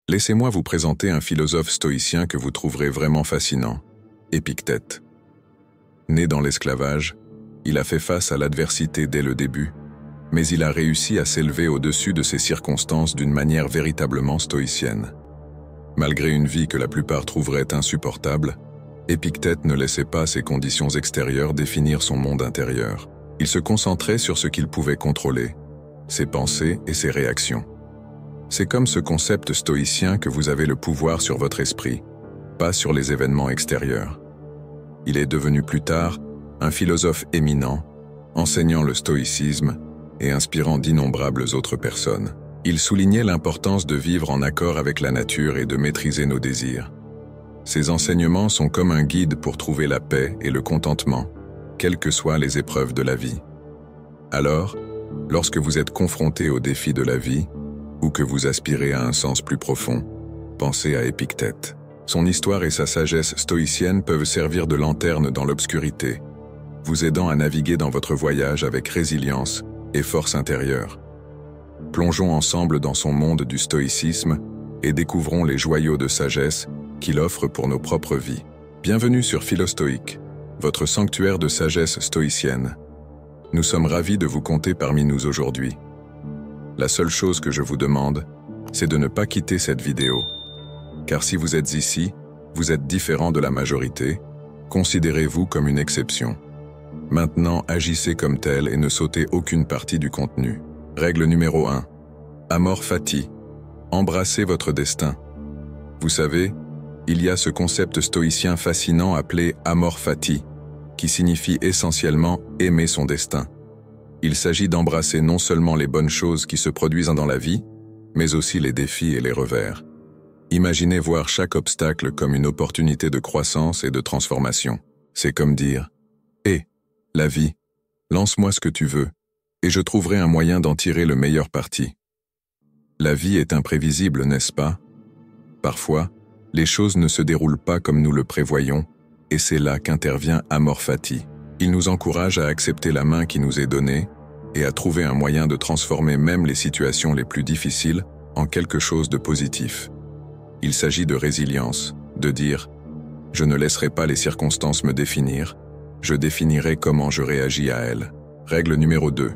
Laissez-moi vous présenter un philosophe stoïcien que vous trouverez vraiment fascinant, Épictète. Né dans l'esclavage, il a fait face à l'adversité dès le début, mais il a réussi à s'élever au-dessus de ces circonstances d'une manière véritablement stoïcienne. Malgré une vie que la plupart trouveraient insupportable, Épictète ne laissait pas ses conditions extérieures définir son monde intérieur. Il se concentrait sur ce qu'il pouvait contrôler, ses pensées et ses réactions. C'est comme ce concept stoïcien que vous avez le pouvoir sur votre esprit, pas sur les événements extérieurs. Il est devenu plus tard un philosophe éminent, enseignant le stoïcisme et inspirant d'innombrables autres personnes. Il soulignait l'importance de vivre en accord avec la nature et de maîtriser nos désirs. Ses enseignements sont comme un guide pour trouver la paix et le contentement, quelles que soient les épreuves de la vie. Alors, lorsque vous êtes confronté aux défis de la vie, ou que vous aspirez à un sens plus profond, pensez à Épictète. Son histoire et sa sagesse stoïcienne peuvent servir de lanterne dans l'obscurité, vous aidant à naviguer dans votre voyage avec résilience et force intérieure. Plongeons ensemble dans son monde du stoïcisme et découvrons les joyaux de sagesse qu'il offre pour nos propres vies. Bienvenue sur Philostoïque, votre sanctuaire de sagesse stoïcienne. Nous sommes ravis de vous compter parmi nous aujourd'hui. La seule chose que je vous demande, c'est de ne pas quitter cette vidéo. Car si vous êtes ici, vous êtes différent de la majorité, considérez-vous comme une exception. Maintenant, agissez comme tel et ne sautez aucune partie du contenu. Règle numéro 1. Amor fati. Embrassez votre destin. Vous savez, il y a ce concept stoïcien fascinant appelé amor fati, qui signifie essentiellement aimer son destin. Il s'agit d'embrasser non seulement les bonnes choses qui se produisent dans la vie, mais aussi les défis et les revers. Imaginez voir chaque obstacle comme une opportunité de croissance et de transformation. C'est comme dire « Hé, la vie, lance-moi ce que tu veux, et je trouverai un moyen d'en tirer le meilleur parti. » La vie est imprévisible, n'est-ce pas? Parfois, les choses ne se déroulent pas comme nous le prévoyons, et c'est là qu'intervient Amor Fati. Il nous encourage à accepter la main qui nous est donnée et à trouver un moyen de transformer même les situations les plus difficiles en quelque chose de positif. Il s'agit de résilience, de dire « Je ne laisserai pas les circonstances me définir, je définirai comment je réagis à elles. » Règle numéro 2.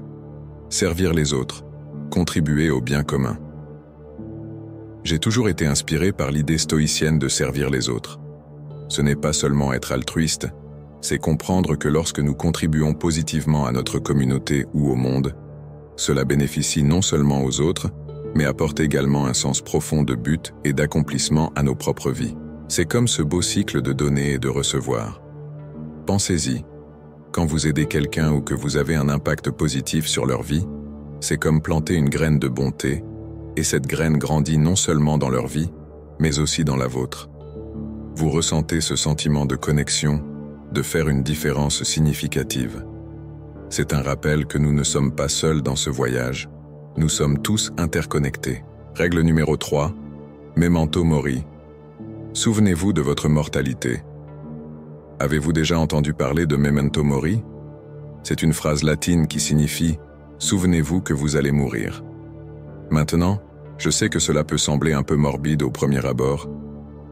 Servir les autres, contribuer au bien commun. J'ai toujours été inspiré par l'idée stoïcienne de servir les autres. Ce n'est pas seulement être altruiste, c'est comprendre que lorsque nous contribuons positivement à notre communauté ou au monde, cela bénéficie non seulement aux autres, mais apporte également un sens profond de but et d'accomplissement à nos propres vies. C'est comme ce beau cycle de donner et de recevoir. Pensez-y, quand vous aidez quelqu'un ou que vous avez un impact positif sur leur vie, c'est comme planter une graine de bonté, et cette graine grandit non seulement dans leur vie, mais aussi dans la vôtre. Vous ressentez ce sentiment de connexion, de faire une différence significative. C'est un rappel que nous ne sommes pas seuls dans ce voyage, nous sommes tous interconnectés. Règle numéro 3, Memento Mori. Souvenez-vous de votre mortalité. Avez-vous déjà entendu parler de Memento Mori? C'est une phrase latine qui signifie « Souvenez-vous que vous allez mourir ». Maintenant, je sais que cela peut sembler un peu morbide au premier abord,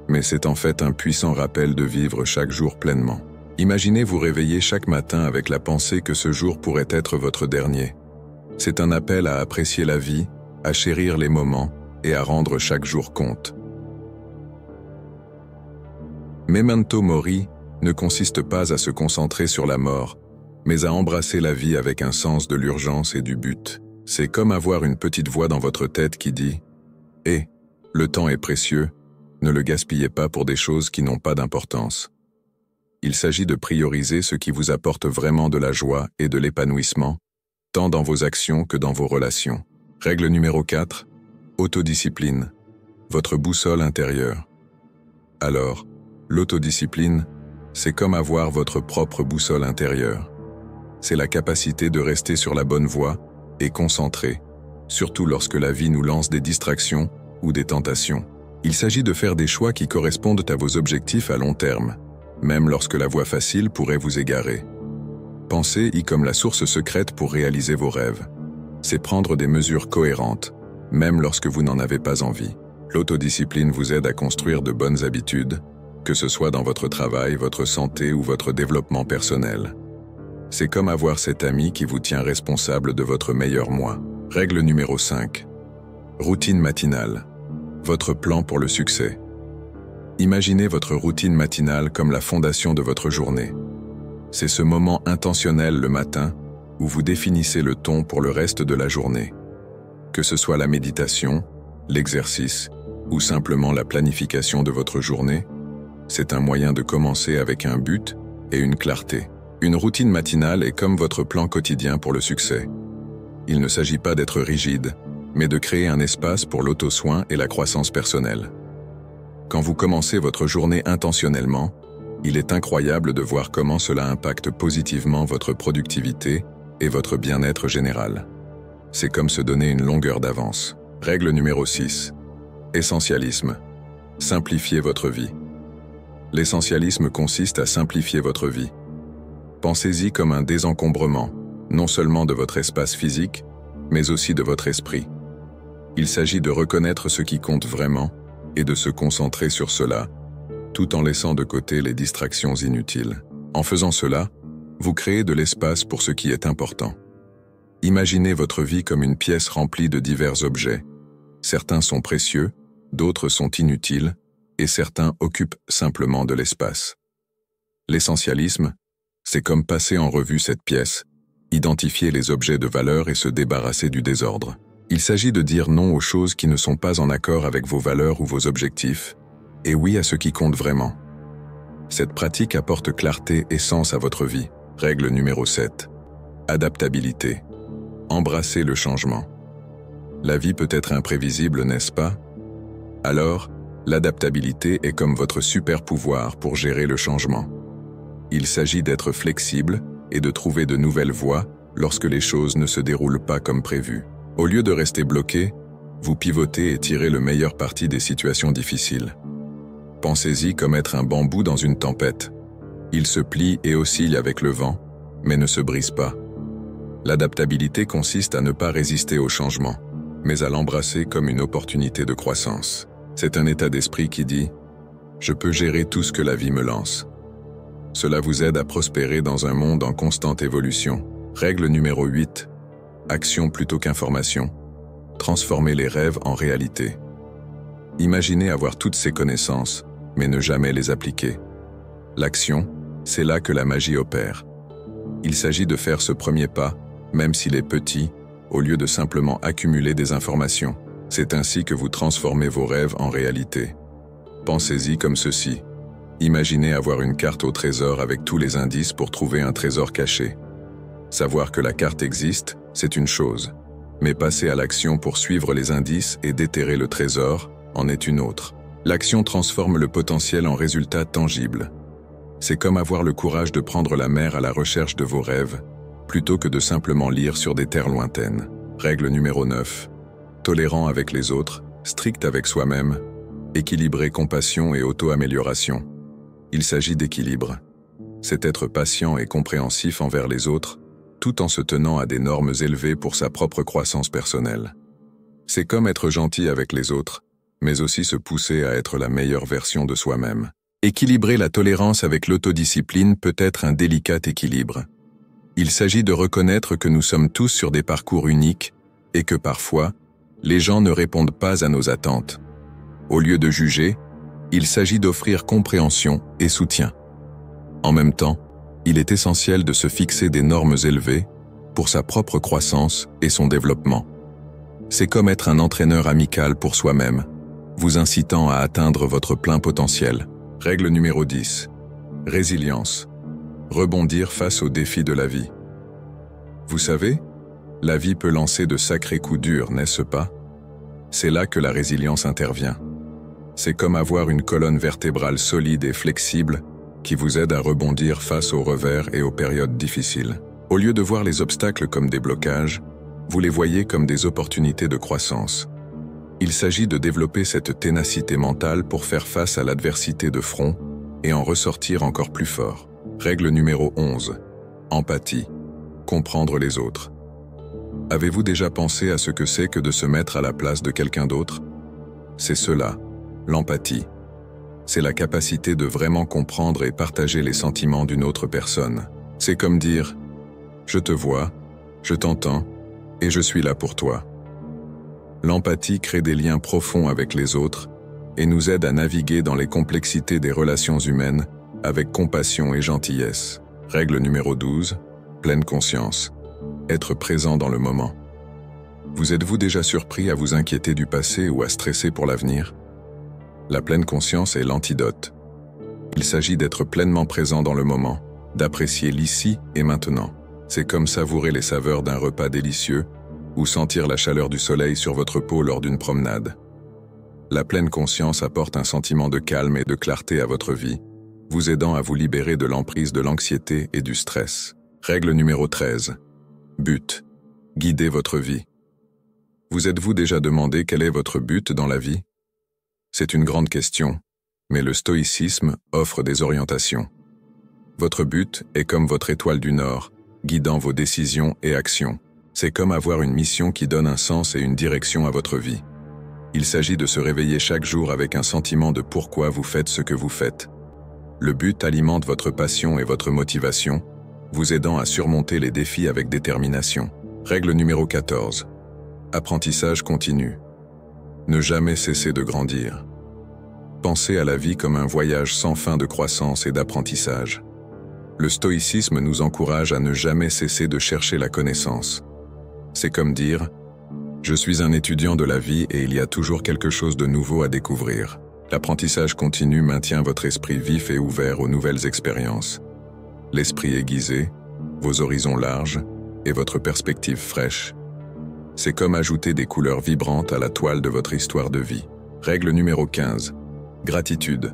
mais c'est en fait un puissant rappel de vivre chaque jour pleinement. Imaginez vous réveiller chaque matin avec la pensée que ce jour pourrait être votre dernier. C'est un appel à apprécier la vie, à chérir les moments et à rendre chaque jour compte. Memento Mori ne consiste pas à se concentrer sur la mort, mais à embrasser la vie avec un sens de l'urgence et du but. C'est comme avoir une petite voix dans votre tête qui dit « Hé, le temps est précieux, ne le gaspillez pas pour des choses qui n'ont pas d'importance. » Il s'agit de prioriser ce qui vous apporte vraiment de la joie et de l'épanouissement, tant dans vos actions que dans vos relations. Règle numéro 4, autodiscipline, votre boussole intérieure. Alors, l'autodiscipline, c'est comme avoir votre propre boussole intérieure. C'est la capacité de rester sur la bonne voie et concentré, surtout lorsque la vie nous lance des distractions ou des tentations. Il s'agit de faire des choix qui correspondent à vos objectifs à long terme, même lorsque la voie facile pourrait vous égarer. Pensez-y comme la source secrète pour réaliser vos rêves. C'est prendre des mesures cohérentes, même lorsque vous n'en avez pas envie. L'autodiscipline vous aide à construire de bonnes habitudes, que ce soit dans votre travail, votre santé ou votre développement personnel. C'est comme avoir cet ami qui vous tient responsable de votre meilleur moi. Règle numéro 5. Routine matinale. Votre plan pour le succès. Imaginez votre routine matinale comme la fondation de votre journée. C'est ce moment intentionnel le matin où vous définissez le ton pour le reste de la journée. Que ce soit la méditation, l'exercice ou simplement la planification de votre journée, c'est un moyen de commencer avec un but et une clarté. Une routine matinale est comme votre plan quotidien pour le succès. Il ne s'agit pas d'être rigide, mais de créer un espace pour l'auto-soin et la croissance personnelle. Quand vous commencez votre journée intentionnellement, il est incroyable de voir comment cela impacte positivement votre productivité et votre bien-être général. C'est comme se donner une longueur d'avance. Règle numéro 6. Essentialisme. Simplifiez votre vie. L'essentialisme consiste à simplifier votre vie. Pensez-y comme un désencombrement, non seulement de votre espace physique, mais aussi de votre esprit. Il s'agit de reconnaître ce qui compte vraiment et de se concentrer sur cela, tout en laissant de côté les distractions inutiles. En faisant cela, vous créez de l'espace pour ce qui est important. Imaginez votre vie comme une pièce remplie de divers objets. Certains sont précieux, d'autres sont inutiles, et certains occupent simplement de l'espace. L'essentialisme, c'est comme passer en revue cette pièce, identifier les objets de valeur et se débarrasser du désordre. Il s'agit de dire non aux choses qui ne sont pas en accord avec vos valeurs ou vos objectifs, et oui à ce qui compte vraiment. Cette pratique apporte clarté et sens à votre vie. Règle numéro 7. Adaptabilité. Embrassez le changement. La vie peut être imprévisible, n'est-ce pas? Alors, l'adaptabilité est comme votre super pouvoir pour gérer le changement. Il s'agit d'être flexible et de trouver de nouvelles voies lorsque les choses ne se déroulent pas comme prévu. Au lieu de rester bloqué, vous pivotez et tirez le meilleur parti des situations difficiles. Pensez-y comme être un bambou dans une tempête. Il se plie et oscille avec le vent, mais ne se brise pas. L'adaptabilité consiste à ne pas résister au changement, mais à l'embrasser comme une opportunité de croissance. C'est un état d'esprit qui dit « Je peux gérer tout ce que la vie me lance ». Cela vous aide à prospérer dans un monde en constante évolution. Règle numéro 8. Action plutôt qu'information. Transformez les rêves en réalité. Imaginez avoir toutes ces connaissances, mais ne jamais les appliquer. L'action, c'est là que la magie opère. Il s'agit de faire ce premier pas, même s'il est petit, au lieu de simplement accumuler des informations. C'est ainsi que vous transformez vos rêves en réalité. Pensez-y comme ceci. Imaginez avoir une carte au trésor avec tous les indices pour trouver un trésor caché. Savoir que la carte existe, c'est une chose. Mais passer à l'action pour suivre les indices et déterrer le trésor en est une autre. L'action transforme le potentiel en résultat tangible. C'est comme avoir le courage de prendre la mer à la recherche de vos rêves, plutôt que de simplement lire sur des terres lointaines. Règle numéro 9. Tolérant avec les autres, strict avec soi-même, équilibré compassion et auto-amélioration. Il s'agit d'équilibre. C'est être patient et compréhensif envers les autres, tout en se tenant à des normes élevées pour sa propre croissance personnelle. C'est comme être gentil avec les autres, mais aussi se pousser à être la meilleure version de soi-même. Équilibrer la tolérance avec l'autodiscipline peut être un délicat équilibre. Il s'agit de reconnaître que nous sommes tous sur des parcours uniques et que parfois, les gens ne répondent pas à nos attentes. Au lieu de juger, il s'agit d'offrir compréhension et soutien. En même temps, il est essentiel de se fixer des normes élevées pour sa propre croissance et son développement. C'est comme être un entraîneur amical pour soi-même, vous incitant à atteindre votre plein potentiel. Règle numéro 10. Résilience. Rebondir face aux défis de la vie. Vous savez, la vie peut lancer de sacrés coups durs, n'est-ce pas? C'est là que la résilience intervient. C'est comme avoir une colonne vertébrale solide et flexible qui vous aide à rebondir face aux revers et aux périodes difficiles. Au lieu de voir les obstacles comme des blocages, vous les voyez comme des opportunités de croissance. Il s'agit de développer cette ténacité mentale pour faire face à l'adversité de front et en ressortir encore plus fort. Règle numéro 11. Empathie. Comprendre les autres. Avez-vous déjà pensé à ce que c'est que de se mettre à la place de quelqu'un d'autre? c'est cela, l'empathie. C'est la capacité de vraiment comprendre et partager les sentiments d'une autre personne. C'est comme dire « Je te vois, je t'entends, et je suis là pour toi ». L'empathie crée des liens profonds avec les autres et nous aide à naviguer dans les complexités des relations humaines avec compassion et gentillesse. Règle numéro 12, pleine conscience. Être présent dans le moment. Vous êtes-vous déjà surpris à vous inquiéter du passé ou à stresser pour l'avenir? La pleine conscience est l'antidote. Il s'agit d'être pleinement présent dans le moment, d'apprécier l'ici et maintenant. C'est comme savourer les saveurs d'un repas délicieux ou sentir la chaleur du soleil sur votre peau lors d'une promenade. La pleine conscience apporte un sentiment de calme et de clarté à votre vie, vous aidant à vous libérer de l'emprise de l'anxiété et du stress. Règle numéro 13. But. Guidez votre vie. Vous êtes-vous déjà demandé quel est votre but dans la vie? C'est une grande question, mais le stoïcisme offre des orientations. Votre but est comme votre étoile du Nord, guidant vos décisions et actions. C'est comme avoir une mission qui donne un sens et une direction à votre vie. Il s'agit de se réveiller chaque jour avec un sentiment de pourquoi vous faites ce que vous faites. Le but alimente votre passion et votre motivation, vous aidant à surmonter les défis avec détermination. Règle numéro 14. Apprentissage continu. Ne jamais cesser de grandir. Pensez à la vie comme un voyage sans fin de croissance et d'apprentissage. Le stoïcisme nous encourage à ne jamais cesser de chercher la connaissance. C'est comme dire « Je suis un étudiant de la vie et il y a toujours quelque chose de nouveau à découvrir ». L'apprentissage continu maintient votre esprit vif et ouvert aux nouvelles expériences. L'esprit aiguisé, vos horizons larges et votre perspective fraîche. C'est comme ajouter des couleurs vibrantes à la toile de votre histoire de vie. Règle numéro 15. Gratitude.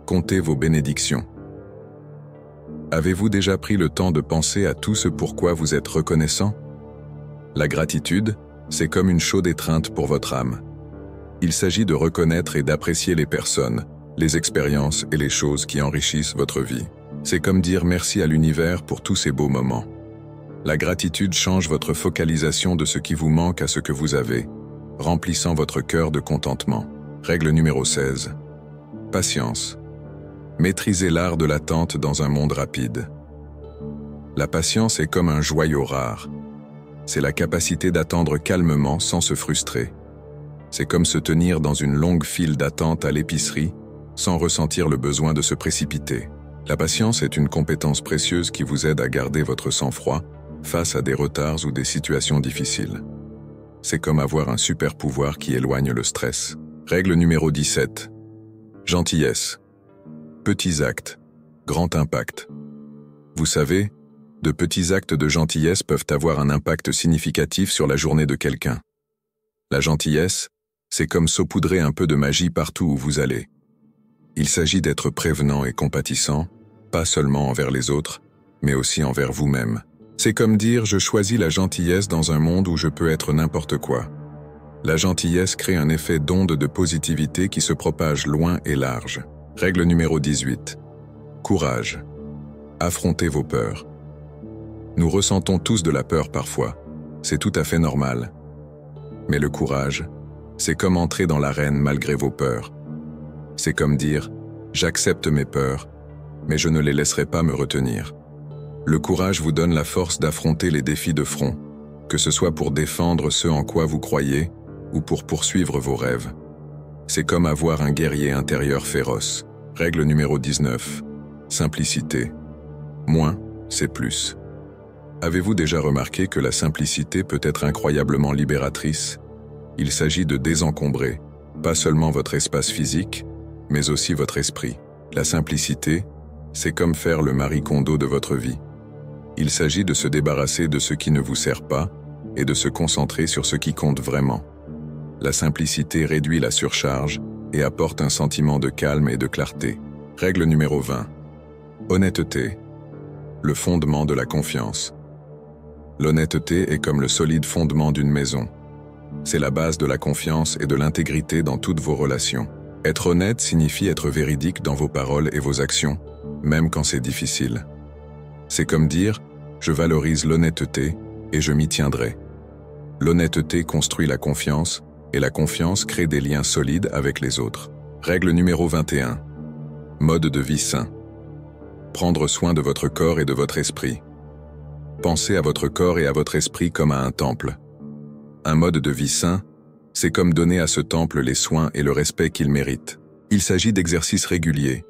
Comptez vos bénédictions. Avez-vous déjà pris le temps de penser à tout ce pourquoi vous êtes reconnaissant? La gratitude, c'est comme une chaude étreinte pour votre âme. Il s'agit de reconnaître et d'apprécier les personnes, les expériences et les choses qui enrichissent votre vie. C'est comme dire merci à l'univers pour tous ces beaux moments. La gratitude change votre focalisation de ce qui vous manque à ce que vous avez, remplissant votre cœur de contentement. Règle numéro 16. Patience. Maîtrisez l'art de l'attente dans un monde rapide. La patience est comme un joyau rare. C'est la capacité d'attendre calmement sans se frustrer. C'est comme se tenir dans une longue file d'attente à l'épicerie sans ressentir le besoin de se précipiter. La patience est une compétence précieuse qui vous aide à garder votre sang-froid face à des retards ou des situations difficiles. C'est comme avoir un super pouvoir qui éloigne le stress. Règle numéro 17. Gentillesse. Petits actes, grand impact. Vous savez, de petits actes de gentillesse peuvent avoir un impact significatif sur la journée de quelqu'un. La gentillesse, c'est comme saupoudrer un peu de magie partout où vous allez. Il s'agit d'être prévenant et compatissant, pas seulement envers les autres, mais aussi envers vous-même. C'est comme dire « je choisis la gentillesse dans un monde où je peux être n'importe quoi ». La gentillesse crée un effet d'onde de positivité qui se propage loin et large. Règle numéro 18. Courage. Affrontez vos peurs. Nous ressentons tous de la peur parfois. C'est tout à fait normal. Mais le courage, c'est comme entrer dans l'arène malgré vos peurs. C'est comme dire « j'accepte mes peurs, mais je ne les laisserai pas me retenir ». Le courage vous donne la force d'affronter les défis de front, que ce soit pour défendre ce en quoi vous croyez ou pour poursuivre vos rêves. C'est comme avoir un guerrier intérieur féroce. Règle numéro 19. Simplicité. Moins, c'est plus. Avez-vous déjà remarqué que la simplicité peut être incroyablement libératrice? Il s'agit de désencombrer, pas seulement votre espace physique, mais aussi votre esprit. La simplicité, c'est comme faire le Marie Kondo de votre vie. Il s'agit de se débarrasser de ce qui ne vous sert pas et de se concentrer sur ce qui compte vraiment. La simplicité réduit la surcharge et apporte un sentiment de calme et de clarté. Règle numéro 20. Honnêteté. Le fondement de la confiance. L'honnêteté est comme le solide fondement d'une maison. C'est la base de la confiance et de l'intégrité dans toutes vos relations. Être honnête signifie être véridique dans vos paroles et vos actions, même quand c'est difficile. C'est comme dire « je valorise l'honnêteté et je m'y tiendrai ». L'honnêteté construit la confiance et la confiance crée des liens solides avec les autres. Règle numéro 21. Mode de vie sain. Prendre soin de votre corps et de votre esprit. Pensez à votre corps et à votre esprit comme à un temple. Un mode de vie sain, c'est comme donner à ce temple les soins et le respect qu'il mérite. Il s'agit d'exercices réguliers,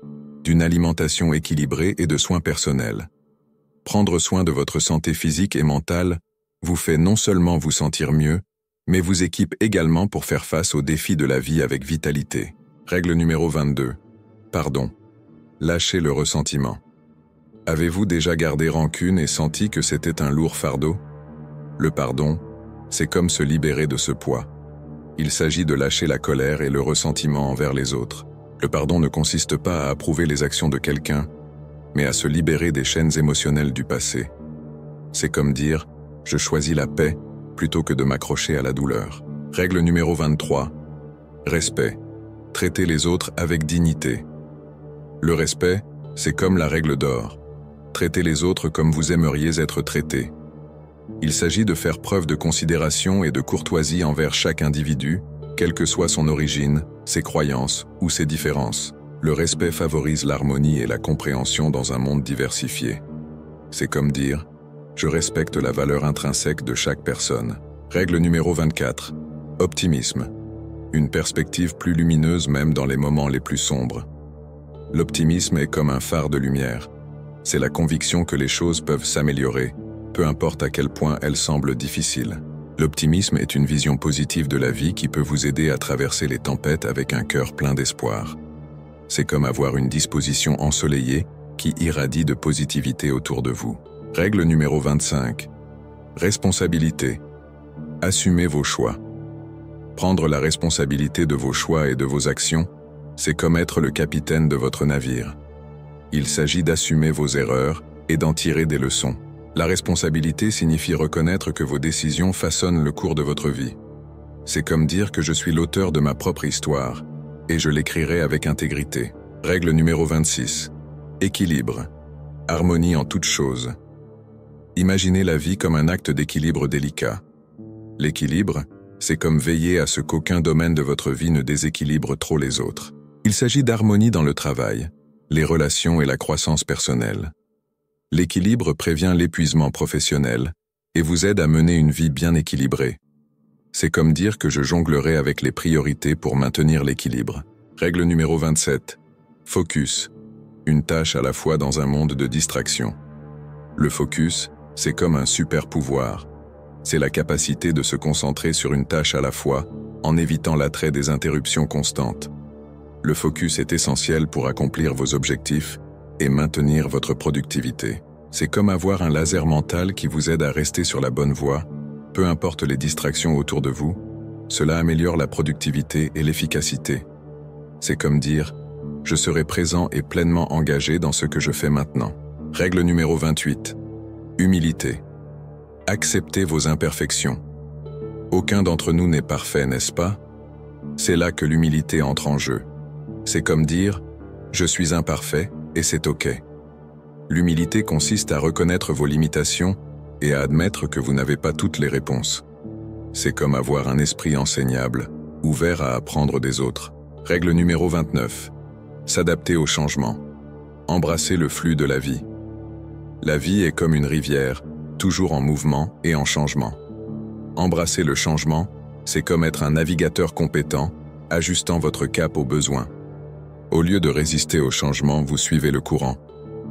d'une alimentation équilibrée et de soins personnels. Prendre soin de votre santé physique et mentale vous fait non seulement vous sentir mieux, mais vous équipe également pour faire face aux défis de la vie avec vitalité. Règle numéro 22. Pardon. Lâchez le ressentiment. Avez-vous déjà gardé rancune et senti que c'était un lourd fardeau? Le pardon, c'est comme se libérer de ce poids. Il s'agit de lâcher la colère et le ressentiment envers les autres. Le pardon ne consiste pas à approuver les actions de quelqu'un, mais à se libérer des chaînes émotionnelles du passé. C'est comme dire « je choisis la paix » plutôt que de m'accrocher à la douleur. Règle numéro 23. Respect. Traitez les autres avec dignité. Le respect, c'est comme la règle d'or. Traitez les autres comme vous aimeriez être traités. Il s'agit de faire preuve de considération et de courtoisie envers chaque individu, quelle que soit son origine, ses croyances ou ses différences. Le respect favorise l'harmonie et la compréhension dans un monde diversifié. C'est comme dire « je respecte la valeur intrinsèque de chaque personne ». Règle numéro 24. Optimisme. Une perspective plus lumineuse même dans les moments les plus sombres. L'optimisme est comme un phare de lumière. C'est la conviction que les choses peuvent s'améliorer, peu importe à quel point elles semblent difficiles. L'optimisme est une vision positive de la vie qui peut vous aider à traverser les tempêtes avec un cœur plein d'espoir. C'est comme avoir une disposition ensoleillée qui irradie de positivité autour de vous. Règle numéro 25. Responsabilité. Assumez vos choix. Prendre la responsabilité de vos choix et de vos actions, c'est comme être le capitaine de votre navire. Il s'agit d'assumer vos erreurs et d'en tirer des leçons. La responsabilité signifie reconnaître que vos décisions façonnent le cours de votre vie. C'est comme dire que je suis l'auteur de ma propre histoire, et je l'écrirai avec intégrité. Règle numéro 26. Équilibre. Harmonie en toutes choses. Imaginez la vie comme un acte d'équilibre délicat. L'équilibre, c'est comme veiller à ce qu'aucun domaine de votre vie ne déséquilibre trop les autres. Il s'agit d'harmonie dans le travail, les relations et la croissance personnelle. L'équilibre prévient l'épuisement professionnel et vous aide à mener une vie bien équilibrée. C'est comme dire que je jonglerai avec les priorités pour maintenir l'équilibre. Règle numéro 27. Focus. Une tâche à la fois dans un monde de distraction. Le focus, c'est comme un super pouvoir. C'est la capacité de se concentrer sur une tâche à la fois, en évitant l'attrait des interruptions constantes. Le focus est essentiel pour accomplir vos objectifs et maintenir votre productivité. C'est comme avoir un laser mental qui vous aide à rester sur la bonne voie, peu importe les distractions autour de vous. Cela améliore la productivité et l'efficacité. C'est comme dire « je serai présent et pleinement engagé dans ce que je fais maintenant ». Règle numéro 28. Humilité. Acceptez vos imperfections. Aucun d'entre nous n'est parfait, n'est-ce pas? C'est là que l'humilité entre en jeu. C'est comme dire « je suis imparfait et c'est OK ». L'humilité consiste à reconnaître vos limitations et à admettre que vous n'avez pas toutes les réponses. C'est comme avoir un esprit enseignable, ouvert à apprendre des autres. Règle numéro 29. S'adapter au changement. Embrasser le flux de la vie. La vie est comme une rivière, toujours en mouvement et en changement. Embrasser le changement, c'est comme être un navigateur compétent, ajustant votre cap aux besoins. Au lieu de résister au changement, vous suivez le courant.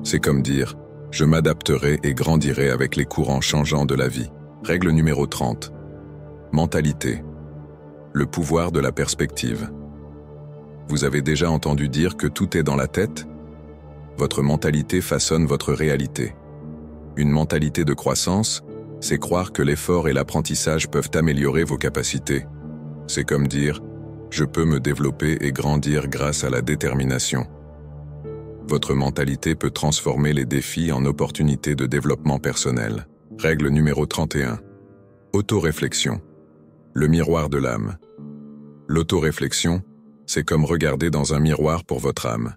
C'est comme dire « je m'adapterai et grandirai avec les courants changeants de la vie ». Règle numéro 30. Mentalité. Le pouvoir de la perspective. Vous avez déjà entendu dire que tout est dans la tête? Votre mentalité façonne votre réalité. Une mentalité de croissance, c'est croire que l'effort et l'apprentissage peuvent améliorer vos capacités. C'est comme dire « je peux me développer et grandir grâce à la détermination ». Votre mentalité peut transformer les défis en opportunités de développement personnel. Règle numéro 31. Autoréflexion. Le miroir de l'âme. L'autoréflexion, c'est comme regarder dans un miroir pour votre âme.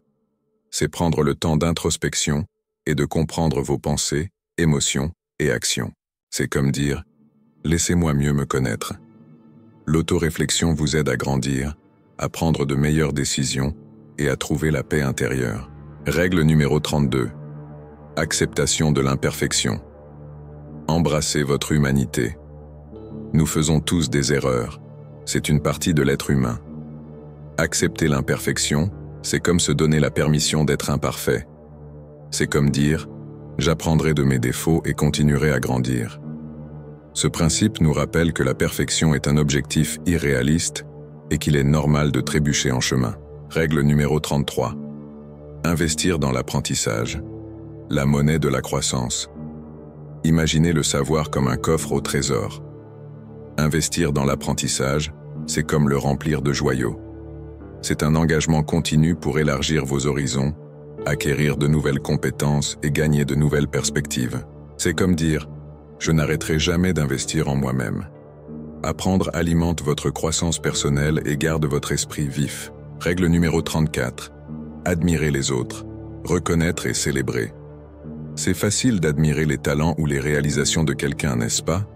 C'est prendre le temps d'introspection et de comprendre vos pensées, émotions et actions. C'est comme dire « laissez-moi mieux me connaître ». L'autoréflexion vous aide à grandir, à prendre de meilleures décisions et à trouver la paix intérieure. Règle numéro 32. Acceptation de l'imperfection. Embrassez votre humanité. Nous faisons tous des erreurs. C'est une partie de l'être humain. Accepter l'imperfection, c'est comme se donner la permission d'être imparfait. C'est comme dire « j'apprendrai de mes défauts et continuerai à grandir ». Ce principe nous rappelle que la perfection est un objectif irréaliste et qu'il est normal de trébucher en chemin. Règle numéro 33. Investir dans l'apprentissage. La monnaie de la croissance. Imaginez le savoir comme un coffre au trésor. Investir dans l'apprentissage, c'est comme le remplir de joyaux. C'est un engagement continu pour élargir vos horizons, acquérir de nouvelles compétences et gagner de nouvelles perspectives. C'est comme dire « je n'arrêterai jamais d'investir en moi-même ». Apprendre alimente votre croissance personnelle et garde votre esprit vif. Règle numéro 34. Admirer les autres. Reconnaître et célébrer. C'est facile d'admirer les talents ou les réalisations de quelqu'un, n'est-ce pas?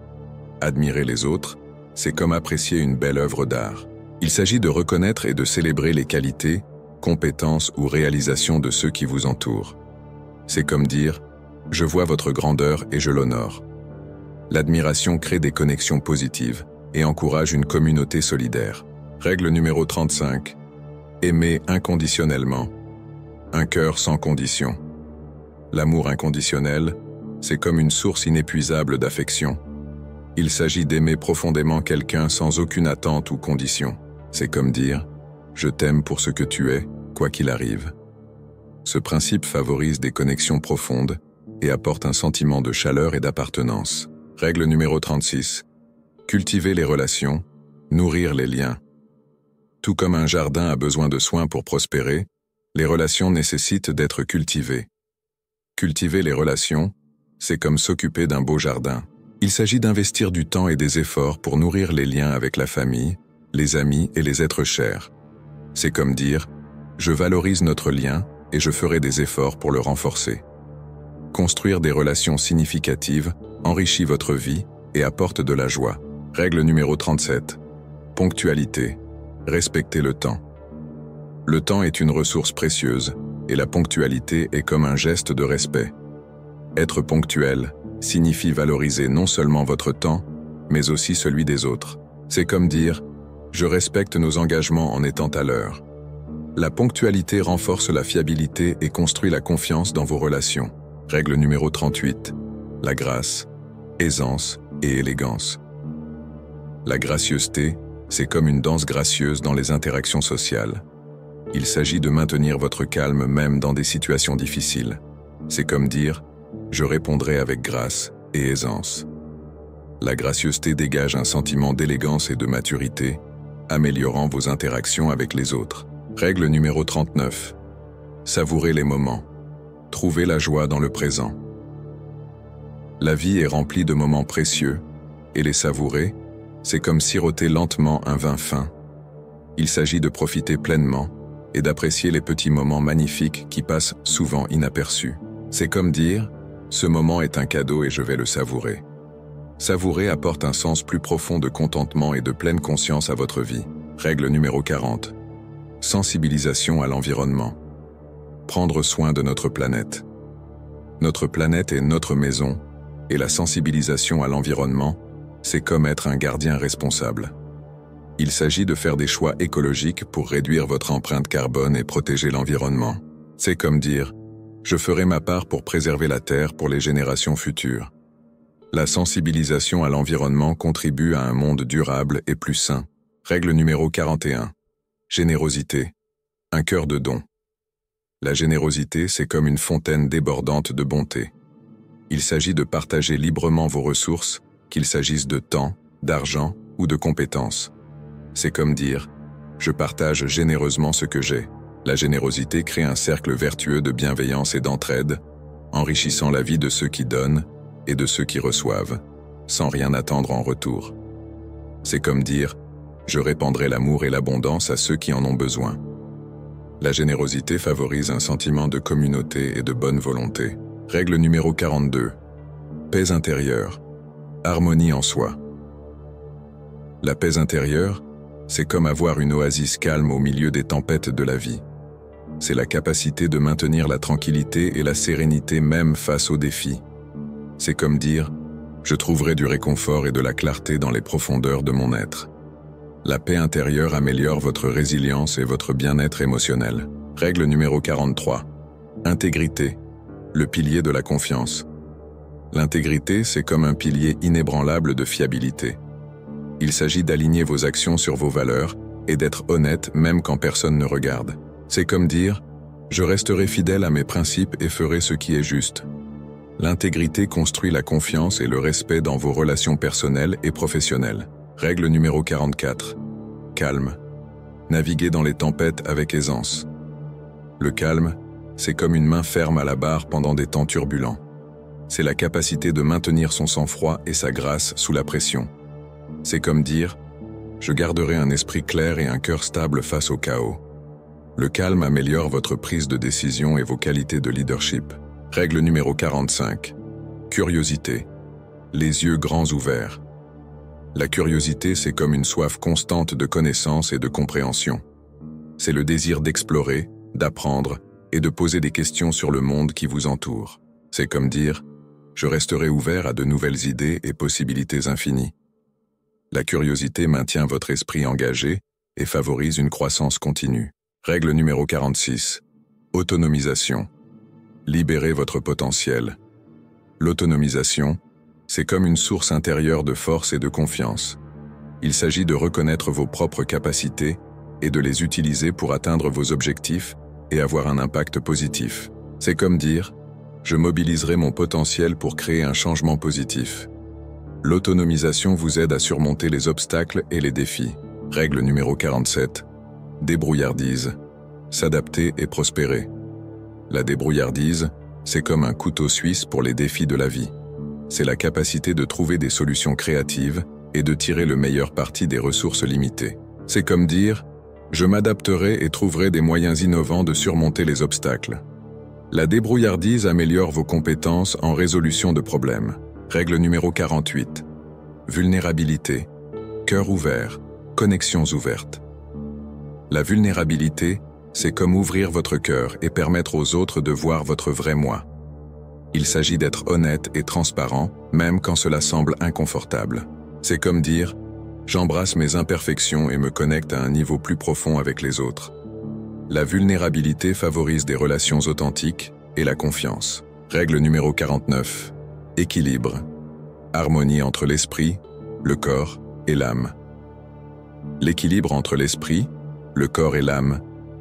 Admirer les autres, c'est comme apprécier une belle œuvre d'art. Il s'agit de reconnaître et de célébrer les qualités, compétences ou réalisations de ceux qui vous entourent. C'est comme dire « je vois votre grandeur et je l'honore ». L'admiration crée des connexions positives et encourage une communauté solidaire. Règle numéro 35. Aimer inconditionnellement. Un cœur sans condition. L'amour inconditionnel, c'est comme une source inépuisable d'affection. Il s'agit d'aimer profondément quelqu'un sans aucune attente ou condition. C'est comme dire « je t'aime pour ce que tu es, quoi qu'il arrive ». Ce principe favorise des connexions profondes et apporte un sentiment de chaleur et d'appartenance. Règle numéro 36. Cultiver les relations, nourrir les liens. Tout comme un jardin a besoin de soins pour prospérer, les relations nécessitent d'être cultivées. Cultiver les relations, c'est comme s'occuper d'un beau jardin. Il s'agit d'investir du temps et des efforts pour nourrir les liens avec la famille, les amis et les êtres chers. C'est comme dire « je valorise notre lien et je ferai des efforts pour le renforcer ». Construire des relations significatives enrichit votre vie et apporte de la joie. Règle numéro 37. Ponctualité. Respectez le temps. Le temps est une ressource précieuse et la ponctualité est comme un geste de respect. Être ponctuel signifie valoriser non seulement votre temps, mais aussi celui des autres. C'est comme dire « je respecte nos engagements en étant à l'heure ». La ponctualité renforce la fiabilité et construit la confiance dans vos relations. Règle numéro 38. La grâce, aisance et élégance. La gracieuseté, c'est comme une danse gracieuse dans les interactions sociales. Il s'agit de maintenir votre calme même dans des situations difficiles. C'est comme dire « je répondrai avec grâce et aisance ». La gracieuseté dégage un sentiment d'élégance et de maturité, améliorant vos interactions avec les autres. Règle numéro 39. Savourez les moments. Trouvez la joie dans le présent. La vie est remplie de moments précieux, et les savourer, c'est comme siroter lentement un vin fin. Il s'agit de profiter pleinement et d'apprécier les petits moments magnifiques qui passent souvent inaperçus. C'est comme dire « ce moment est un cadeau et je vais le savourer ». Savourer apporte un sens plus profond de contentement et de pleine conscience à votre vie. Règle numéro 40. Sensibilisation à l'environnement. Prendre soin de notre planète. Notre planète est notre maison, et la sensibilisation à l'environnement, c'est comme être un gardien responsable. Il s'agit de faire des choix écologiques pour réduire votre empreinte carbone et protéger l'environnement. C'est comme dire « je ferai ma part pour préserver la Terre pour les générations futures ». La sensibilisation à l'environnement contribue à un monde durable et plus sain. Règle numéro 41. Générosité. Un cœur de don. La générosité, c'est comme une fontaine débordante de bonté. Il s'agit de partager librement vos ressources, qu'il s'agisse de temps, d'argent ou de compétences. C'est comme dire « je partage généreusement ce que j'ai ». La générosité crée un cercle vertueux de bienveillance et d'entraide, enrichissant la vie de ceux qui donnent et de ceux qui reçoivent, sans rien attendre en retour. C'est comme dire « je répandrai l'amour et l'abondance à ceux qui en ont besoin ». La générosité favorise un sentiment de communauté et de bonne volonté. Règle numéro 42. Paix intérieure. Harmonie en soi. La paix intérieure, c'est comme avoir une oasis calme au milieu des tempêtes de la vie. C'est la capacité de maintenir la tranquillité et la sérénité même face aux défis. C'est comme dire « Je trouverai du réconfort et de la clarté dans les profondeurs de mon être ». La paix intérieure améliore votre résilience et votre bien-être émotionnel. Règle numéro 43. Intégrité, le pilier de la confiance. L'intégrité, c'est comme un pilier inébranlable de fiabilité. Il s'agit d'aligner vos actions sur vos valeurs et d'être honnête même quand personne ne regarde. C'est comme dire « Je resterai fidèle à mes principes et ferai ce qui est juste ». L'intégrité construit la confiance et le respect dans vos relations personnelles et professionnelles. Règle numéro 44. Calme. Naviguez dans les tempêtes avec aisance. Le calme, c'est comme une main ferme à la barre pendant des temps turbulents. C'est la capacité de maintenir son sang-froid et sa grâce sous la pression. C'est comme dire « Je garderai un esprit clair et un cœur stable face au chaos ». Le calme améliore votre prise de décision et vos qualités de leadership. Règle numéro 45. Curiosité. Les yeux grands ouverts. La curiosité, c'est comme une soif constante de connaissance et de compréhension. C'est le désir d'explorer, d'apprendre et de poser des questions sur le monde qui vous entoure. C'est comme dire « Je resterai ouvert à de nouvelles idées et possibilités infinies ». La curiosité maintient votre esprit engagé et favorise une croissance continue. Règle numéro 46. Autonomisation. Libérez votre potentiel. L'autonomisation, c'est comme une source intérieure de force et de confiance. Il s'agit de reconnaître vos propres capacités et de les utiliser pour atteindre vos objectifs et avoir un impact positif. C'est comme dire « Je mobiliserai mon potentiel pour créer un changement positif ». L'autonomisation vous aide à surmonter les obstacles et les défis. Règle numéro 47. Débrouillardise. S'adapter et prospérer. La débrouillardise, c'est comme un couteau suisse pour les défis de la vie. C'est la capacité de trouver des solutions créatives et de tirer le meilleur parti des ressources limitées. C'est comme dire « Je m'adapterai et trouverai des moyens innovants de surmonter les obstacles ». La débrouillardise améliore vos compétences en résolution de problèmes. Règle numéro 48. Vulnérabilité. Cœur ouvert. Connexions ouvertes. La vulnérabilité, c'est comme ouvrir votre cœur et permettre aux autres de voir votre vrai moi. Il s'agit d'être honnête et transparent, même quand cela semble inconfortable. C'est comme dire « J'embrasse mes imperfections et me connecte à un niveau plus profond avec les autres ». La vulnérabilité favorise des relations authentiques et la confiance. Règle numéro 49. Équilibre. Harmonie entre l'esprit, le corps et l'âme. L'équilibre entre l'esprit, le corps et l'âme,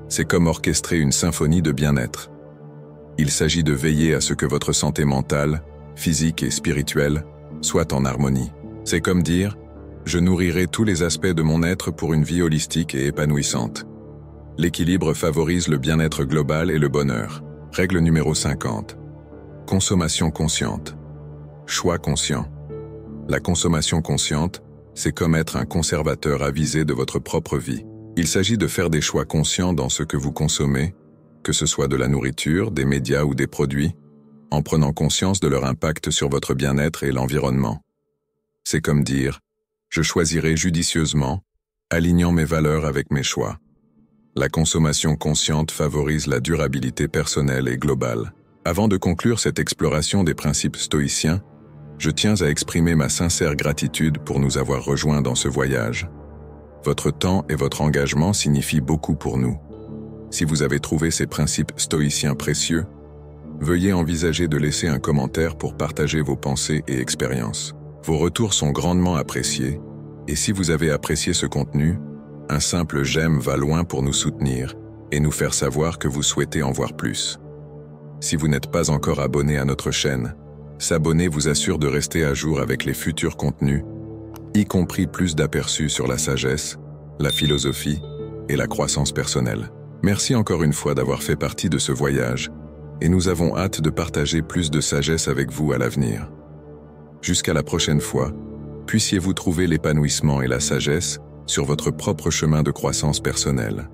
c'est comme orchestrer une symphonie de bien-être. Il s'agit de veiller à ce que votre santé mentale, physique et spirituelle soit en harmonie. C'est comme dire « Je nourrirai tous les aspects de mon être pour une vie holistique et épanouissante ». L'équilibre favorise le bien-être global et le bonheur. Règle numéro 50. Consommation consciente. Choix conscient. La consommation consciente, c'est comme être un conservateur avisé de votre propre vie. Il s'agit de faire des choix conscients dans ce que vous consommez, que ce soit de la nourriture, des médias ou des produits, en prenant conscience de leur impact sur votre bien-être et l'environnement. C'est comme dire « Je choisirai judicieusement, alignant mes valeurs avec mes choix ». La consommation consciente favorise la durabilité personnelle et globale. Avant de conclure cette exploration des principes stoïciens, je tiens à exprimer ma sincère gratitude pour nous avoir rejoints dans ce voyage. Votre temps et votre engagement signifient beaucoup pour nous. Si vous avez trouvé ces principes stoïciens précieux, veuillez envisager de laisser un commentaire pour partager vos pensées et expériences. Vos retours sont grandement appréciés, et si vous avez apprécié ce contenu, un simple j'aime va loin pour nous soutenir et nous faire savoir que vous souhaitez en voir plus. Si vous n'êtes pas encore abonné à notre chaîne, s'abonner vous assure de rester à jour avec les futurs contenus, y compris plus d'aperçus sur la sagesse, la philosophie et la croissance personnelle. Merci encore une fois d'avoir fait partie de ce voyage, et nous avons hâte de partager plus de sagesse avec vous à l'avenir. Jusqu'à la prochaine fois, puissiez-vous trouver l'épanouissement et la sagesse sur votre propre chemin de croissance personnelle.